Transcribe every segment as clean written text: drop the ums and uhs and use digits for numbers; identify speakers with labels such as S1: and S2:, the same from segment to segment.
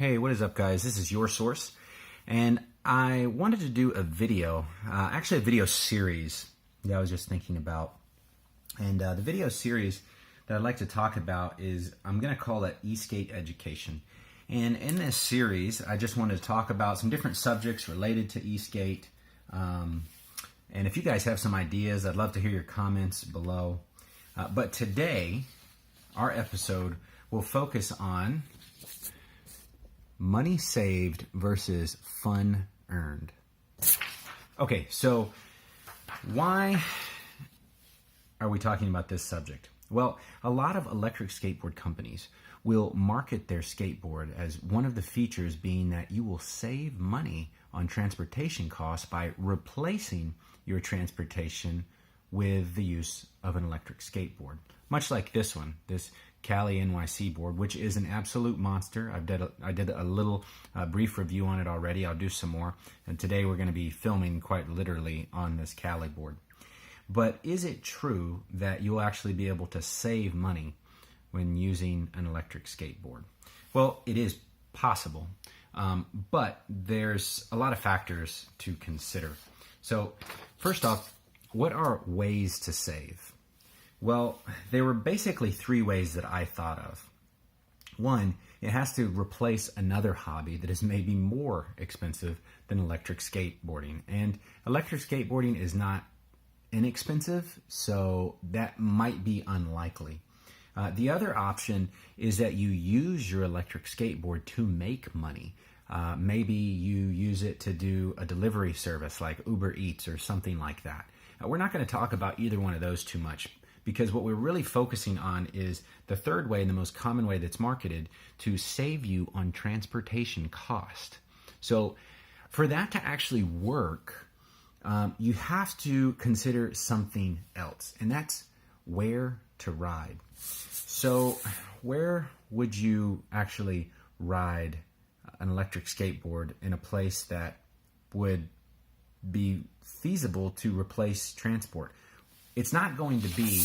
S1: Hey, what is up, guys? This is Your Source, and I wanted to do a video, actually a video series that I was just thinking about. And the video series that I'd like to talk about is, I'm going to call it Esk8 Education. And in this series, I just wanted to talk about some different subjects related to Esk8. And if you guys have some ideas, I'd love to hear your comments below. But today, our episode will focus on money saved versus fun earned. Okay, so why are we talking about this subject? Well, a lot of electric skateboard companies will market their skateboard as one of the features being that you will save money on transportation costs by replacing your transportation with the use of an electric skateboard. Much like this one, this Cali NYC board, which is an absolute monster. I did a little brief review on it already. I'll do some more. And today we're going to be filming quite literally on this Cali board. But is it true that you'll actually be able to save money when using an electric skateboard? Well, it is possible, but there's a lot of factors to consider. So first off, what are ways to save? Well, there were basically three ways that I thought of. One, it has to replace another hobby that is maybe more expensive than electric skateboarding. And electric skateboarding is not inexpensive, so that might be unlikely. The other option is that you use your electric skateboard to make money. Maybe you use it to do a delivery service like Uber Eats or something like that. We're not going to talk about either one of those too much, because what we're really focusing on is the third way and the most common way that's marketed to save you on transportation cost. So for that to actually work, you have to consider something else, and that's where to ride. So where would you actually ride an electric skateboard in a place that would be feasible to replace transport? It's not going to be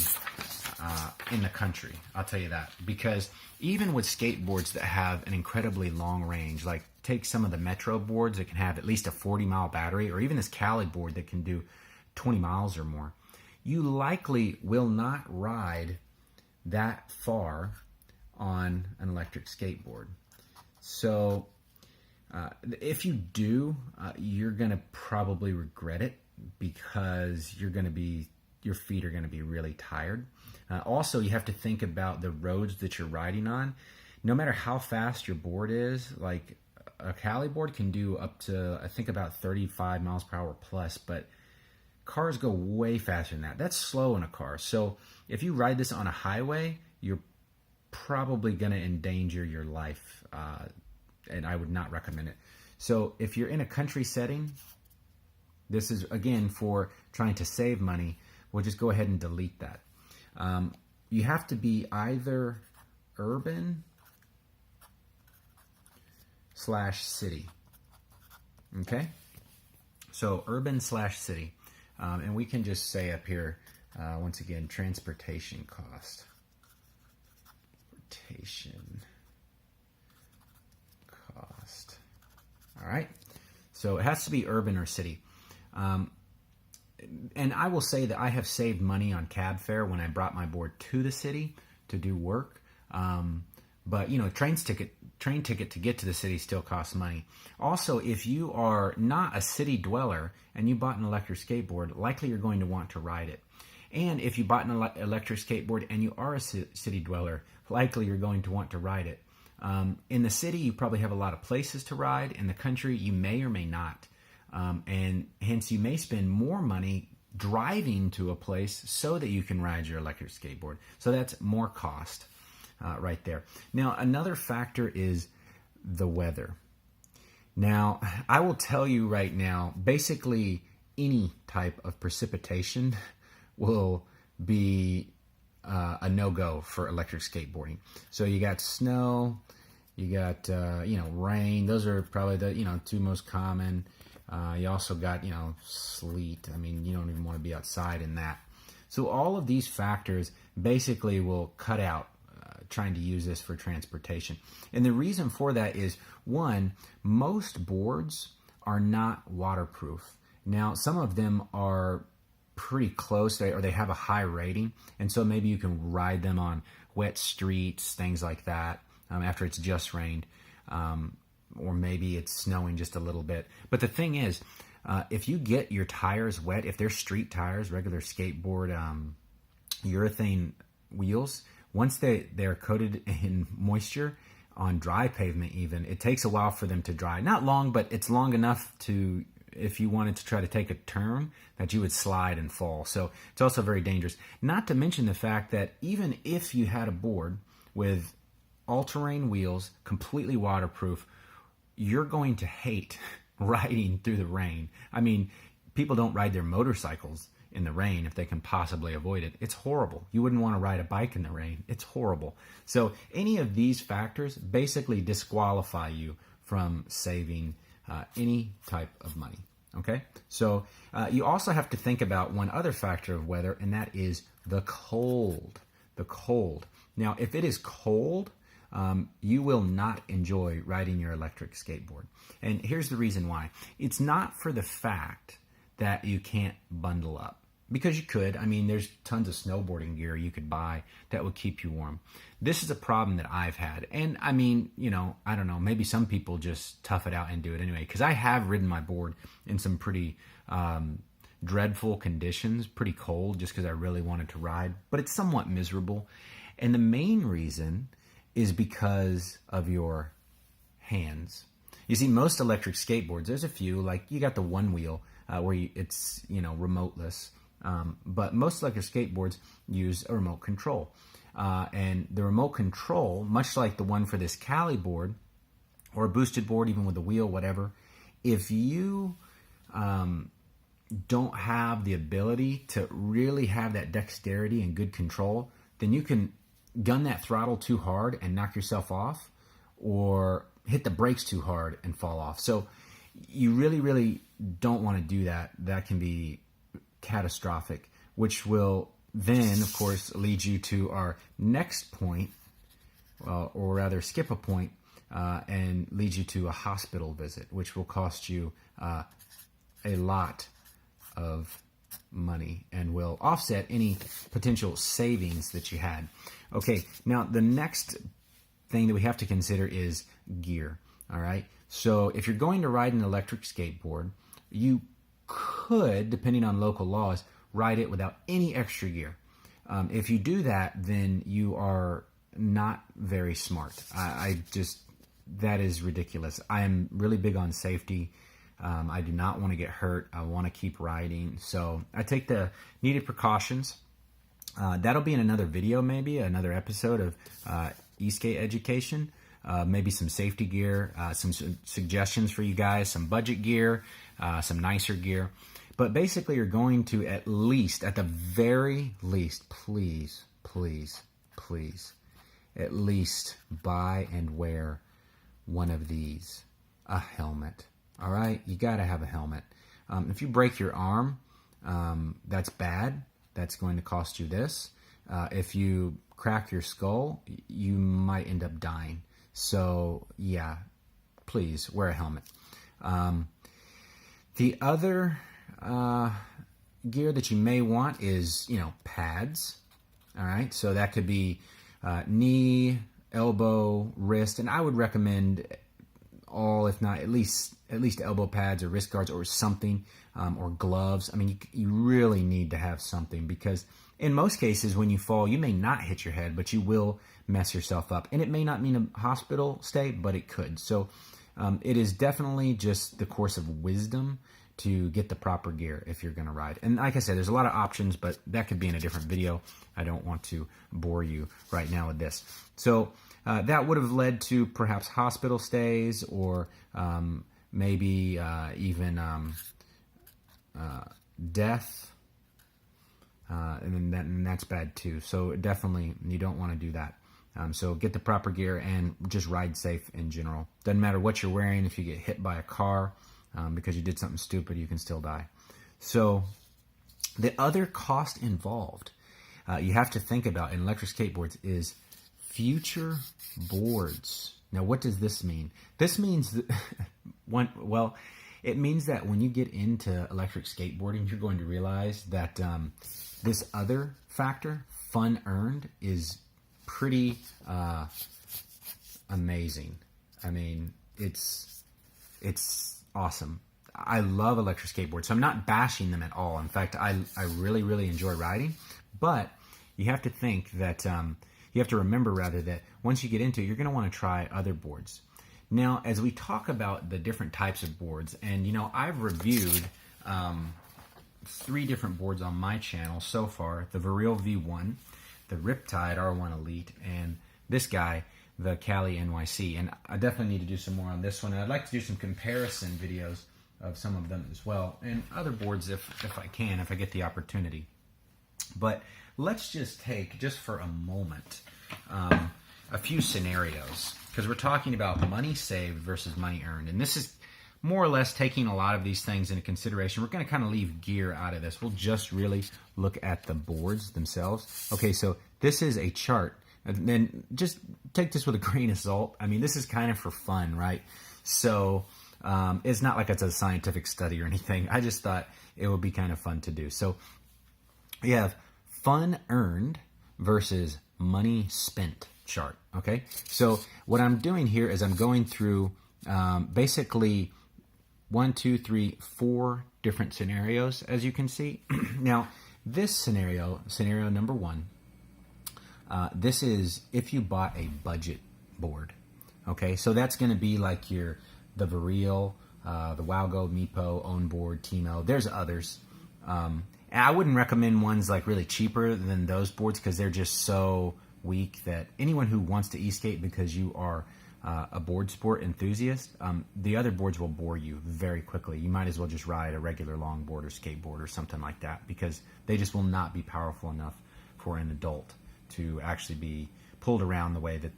S1: in the country, I'll tell you that, because even with skateboards that have an incredibly long range, like take some of the Metro boards that can have at least a 40-mile battery, or even this Cali board that can do 20 miles or more, you likely will not ride that far on an electric skateboard. So if you do, you're going to probably regret it, because your feet are going to be really tired. Also, you have to think about the roads that you're riding on. No matter how fast your board is, like a Cali board can do up to, I think, about 35 miles per hour plus, but cars go way faster than that. That's slow in a car. So if you ride this on a highway, you're probably going to endanger your life, and I would not recommend it. So if you're in a country setting, this is, again, for trying to save money. We'll just go ahead and delete that. You have to be either urban/city. Okay? So urban/city. And we can just say up here, once again, transportation cost. Transportation cost. All right? So it has to be urban or city. And I will say that I have saved money on cab fare when I brought my board to the city to do work. But, you know, train ticket to get to the city still costs money. Also, if you are not a city dweller and you bought an electric skateboard, likely you're going to want to ride it. And if you bought an electric skateboard and you are a city dweller, likely you're going to want to ride it. In the city, you probably have a lot of places to ride. In the country, you may or may not. And hence you may spend more money driving to a place so that you can ride your electric skateboard. So that's more cost right there. Now, another factor is the weather. Now, I will tell you right now, basically any type of precipitation will be a no-go for electric skateboarding. So you got snow, you got rain. Those are probably the two most common. You also got, sleet. I mean, you don't even want to be outside in that. So all of these factors basically will cut out trying to use this for transportation. And the reason for that is, one, most boards are not waterproof. Now, some of them are pretty close, or they have a high rating, and so maybe you can ride them on wet streets, things like that, after it's just rained, or maybe it's snowing just a little bit. But the thing is, if you get your tires wet, if they're street tires, regular skateboard urethane wheels, once they're coated in moisture on dry pavement even, it takes a while for them to dry. Not long, but it's long enough to, if you wanted to try to take a turn, that you would slide and fall. So it's also very dangerous. Not to mention the fact that even if you had a board with all-terrain wheels, completely waterproof, you're going to hate riding through the rain. I mean, people don't ride their motorcycles in the rain if they can possibly avoid it. It's horrible. You wouldn't want to ride a bike in the rain. It's horrible. So any of these factors basically disqualify you from saving any type of money. Okay? So you also have to think about one other factor of weather, and that is the cold. The cold. Now, if it is cold, you will not enjoy riding your electric skateboard. And here's the reason why. It's not for the fact that you can't bundle up. Because you could. I mean, there's tons of snowboarding gear you could buy that would keep you warm. This is a problem that I've had. And I mean, you know, I don't know, maybe some people just tough it out and do it anyway. Because I have ridden my board in some pretty dreadful conditions, pretty cold, just because I really wanted to ride. But it's somewhat miserable. And the main reason is because of your hands. You see, most electric skateboards, there's a few, like you got the one wheel where it's, you know, remoteless. But most electric skateboards use a remote control. And the remote control, much like the one for this Cali board, or a boosted board, even with a wheel, whatever, if you don't have the ability to really have that dexterity and good control, then you can gun that throttle too hard and knock yourself off, or hit the brakes too hard and fall off. So you really, really don't want to do that. That can be catastrophic, which will then, of course, lead you to our next point, or rather skip a point, and lead you to a hospital visit, which will cost you a lot of money and will offset any potential savings that you had. Okay, now the next thing that we have to consider is gear. All right, so if you're going to ride an electric skateboard, you could, depending on local laws, ride it without any extra gear. If you do that, then you are not very smart. That is ridiculous. I am really big on safety. I do not want to get hurt. I want to keep riding. So I take the needed precautions. That'll be in another video, maybe another episode of Esk8 education. Maybe some safety gear, some suggestions for you guys, some budget gear, some nicer gear. But basically, you're going to at the very least, please, at least buy and wear one of these, a helmet. All right? You got to have a helmet. If you break your arm, that's bad. That's going to cost you this. If you crack your skull, you might end up dying. So, yeah, please wear a helmet. The other gear that you may want is, pads. All right, so that could be knee, elbow, wrist, and I would recommend all, if not at least elbow pads or wrist guards or something, or gloves. I mean, you really need to have something, because in most cases when you fall, you may not hit your head, but you will mess yourself up. And it may not mean a hospital stay, but it could. So it is definitely just the course of wisdom to get the proper gear if you're going to ride. And like I said, there's a lot of options, but that could be in a different video. I don't want to bore you right now with this. So that would have led to perhaps hospital stays, or maybe even death. And that's bad too. So definitely you don't want to do that. So get the proper gear and just ride safe in general. Doesn't matter what you're wearing. If you get hit by a car because you did something stupid, you can still die. So the other cost involved you have to think about in electric skateboards is future boards. Now, what does this mean? This means that it means that when you get into electric skateboarding, you're going to realize that this other factor, fun earned, is pretty amazing. I mean, it's awesome. I love electric skateboards, so I'm not bashing them at all. In fact, I really, really enjoy riding. But you have to think that, you have to remember rather that once you get into it, you're going to want to try other boards. Now, as we talk about the different types of boards, and I've reviewed 3 different boards on my channel so far: the Viril V1, the Riptide R1 Elite, and this guy, the Cali NYC. And I definitely need to do some more on this one. And I'd like to do some comparison videos of some of them as well, and other boards if I can, if I get the opportunity. But let's just take, just for a moment, a few scenarios, because we're talking about money saved versus money earned. And this is more or less taking a lot of these things into consideration. We're going to kind of leave gear out of this. We'll just really look at the boards themselves. Okay, so this is a chart. And then just take this with a grain of salt. I mean, this is kind of for fun, right? So it's not like it's a scientific study or anything. I just thought it would be kind of fun to do. So we have fun earned versus money spent chart. Okay, so what I'm doing here is I'm going through basically 1, 2, 3, 4 different scenarios, as you can see. Now, this scenario number 1, this is if you bought a budget board. Okay, so that's going to be like the Viril, the Wowgo, Meepo, Onboard, Timo. There's others. And I wouldn't recommend ones like really cheaper than those boards, because they're just so weak that anyone who wants to e-skate because you are a board sport enthusiast, the other boards will bore you very quickly. You might as well just ride a regular longboard or skateboard or something like that, because they just will not be powerful enough for an adult to actually be pulled around the way that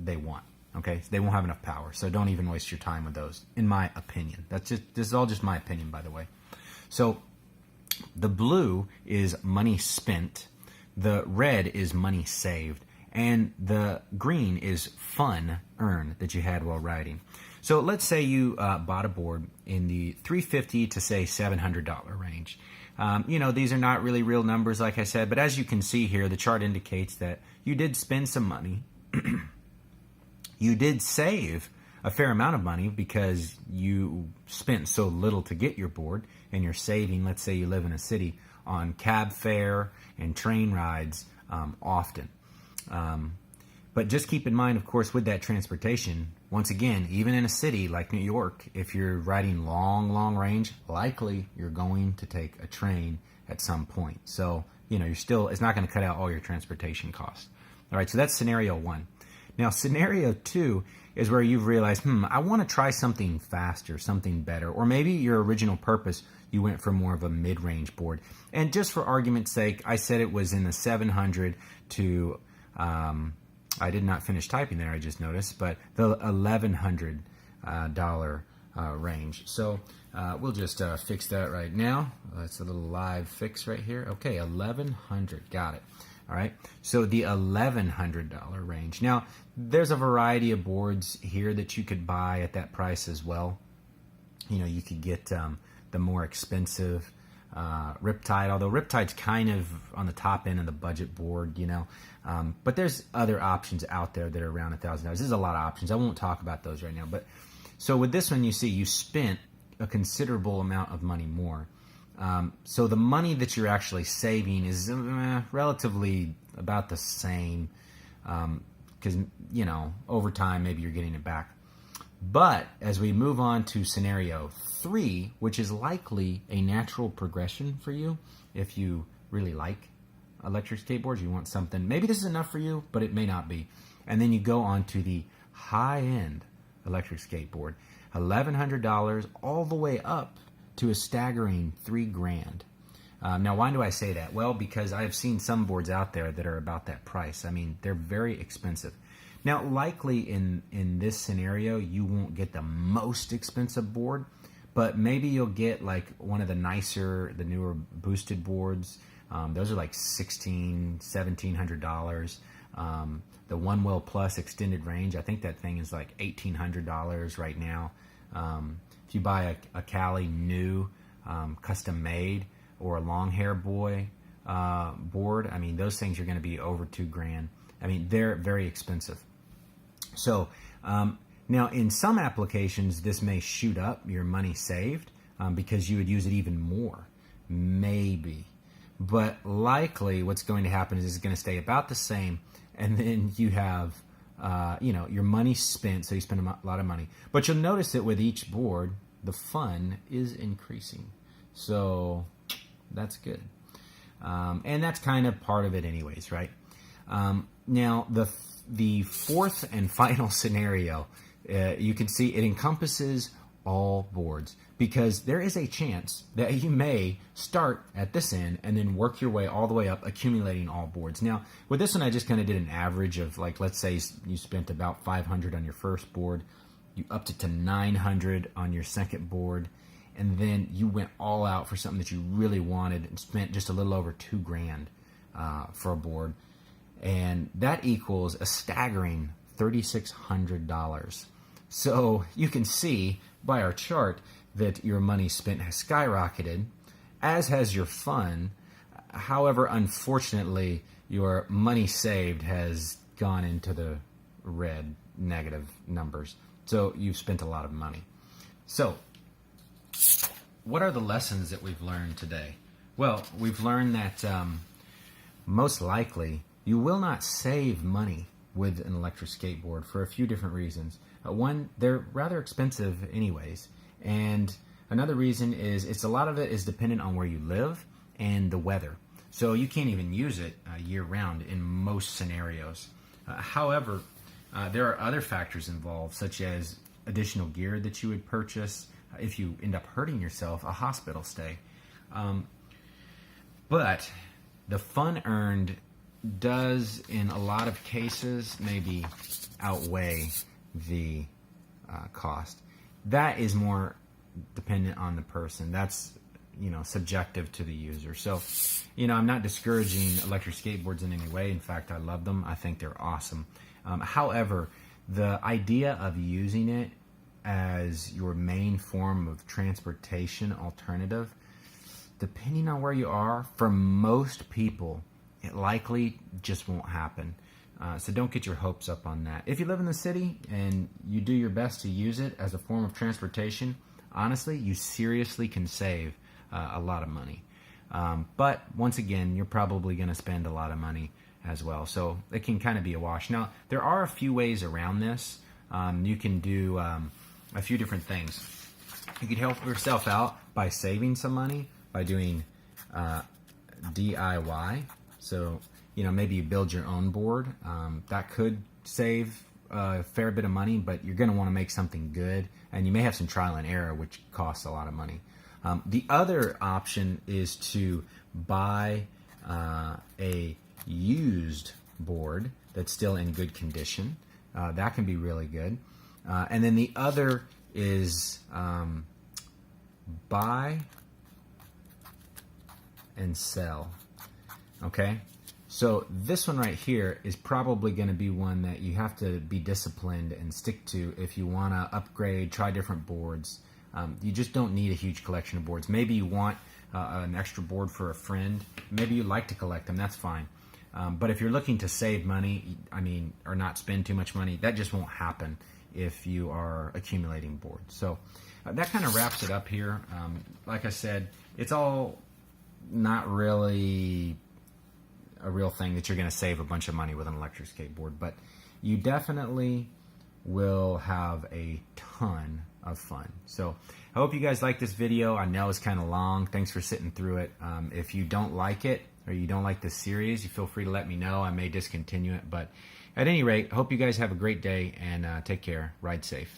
S1: they want. Okay, they won't have enough power, so don't even waste your time with those, in my opinion. This is all just my opinion, by the way. So the blue is money spent, the red is money saved, and the green is fun earned that you had while riding. So let's say you bought a board in the $350 to say $700 range. These are not really real numbers, like I said, but as you can see here, the chart indicates that you did spend some money. You did save a fair amount of money because you spent so little to get your board, and you're saving, let's say you live in a city, on cab fare and train rides often. But just keep in mind, of course, with that transportation, once again, even in a city like New York, if you're riding long range, likely you're going to take a train at some point. So, it's not going to cut out all your transportation costs. All right, so that's scenario 1. Now, scenario 2 is where you've realized, I want to try something faster, something better, or maybe your original purpose, you went for more of a mid-range board. And just for argument's sake, I said it was in the $700 to, I did not finish typing there, I just noticed, but the $1,100 range. So we'll just fix that right now. That's a little live fix right here. Okay, $1,100, got it. All right, so the $1,100 range. Now, there's a variety of boards here that you could buy at that price as well. You could get the more expensive Riptide, although Riptide's kind of on the top end of the budget board, but there's other options out there that are around $1,000. There's a lot of options. I won't talk about those right now. But so with this one, you see you spent a considerable amount of money more. So the money that you're actually saving is relatively about the same, because, over time, maybe you're getting it back. But as we move on to scenario 3, which is likely a natural progression for you, if you really like electric skateboards, you want something, maybe this is enough for you, but it may not be. And then you go on to the high-end electric skateboard, $1,100 all the way up to a staggering $3,000. Now, why do I say that? Well, because I've seen some boards out there that are about that price. I mean, they're very expensive. Now, likely in this scenario, you won't get the most expensive board, but maybe you'll get like one of the the newer boosted boards. Those are like $1,600, $1,700. The One Wheel Plus extended range, I think that thing is like $1,800 right now. If you buy a Cali new, custom made, or a long hair boy board, I mean, those things are going to be over $2,000. I mean, they're very expensive. So now in some applications, this may shoot up your money saved because you would use it even more, maybe. But likely what's going to happen is it's going to stay about the same, and then you have your money spent, so you spend a lot of money. But you'll notice that with each board, the fun is increasing. So that's good. And that's kind of part of it anyways, right? Now, the fourth and final scenario, you can see it encompasses all boards, because there is a chance that you may start at this end and then work your way all the way up, accumulating all boards. Now, with this one, I just kind of did an average of, like, let's say you spent about $500 on your first board, you upped it to $900 on your second board, and then you went all out for something that you really wanted and spent just a little over $2,000 for a board. And that equals a staggering $3,600. So you can see by our chart that your money spent has skyrocketed, as has your fun. However, unfortunately, your money saved has gone into the red, negative numbers. So you've spent a lot of money. So what are the lessons that we've learned today? Well, we've learned that most likely you will not save money with an electric skateboard for a few different reasons. One, they're rather expensive anyways. And another reason is a lot of it is dependent on where you live and the weather. So you can't even use it year-round in most scenarios. However, there are other factors involved, such as additional gear that you would purchase if you end up hurting yourself, a hospital stay. But the fun earned does, in a lot of cases, maybe outweigh the cost. That is more dependent on the person. That's, subjective to the user. So, I'm not discouraging electric skateboards in any way. In fact, I love them. I think they're awesome. However, the idea of using it as your main form of transportation alternative, depending on where you are, for most people, it likely just won't happen. So don't get your hopes up on that. If you live in the city and you do your best to use it as a form of transportation, honestly, you seriously can save a lot of money. But once again, you're probably going to spend a lot of money as well. So it can kind of be a wash. Now, there are a few ways around this. You can do a few different things. You can help yourself out by saving some money by doing DIY. So, maybe you build your own board. That could save a fair bit of money, but you're going to want to make something good, and you may have some trial and error, which costs a lot of money. The other option is to buy a used board that's still in good condition. That can be really good. And then the other is buy and sell. Okay? So this one right here is probably going to be one that you have to be disciplined and stick to if you want to upgrade, try different boards. You just don't need a huge collection of boards. Maybe you want an extra board for a friend. Maybe you like to collect them. That's fine. But if you're looking to save money, or not spend too much money, that just won't happen if you are accumulating boards. So that kind of wraps it up here. Like I said, it's all not really a real thing that you're going to save a bunch of money with an electric skateboard, but you definitely will have a ton of fun. So I hope you guys like this video. I know it's kind of long. Thanks for sitting through it. If you don't like it or you don't like this series, you feel free to let me know. I may discontinue it, but at any rate, I hope you guys have a great day and take care. Ride safe.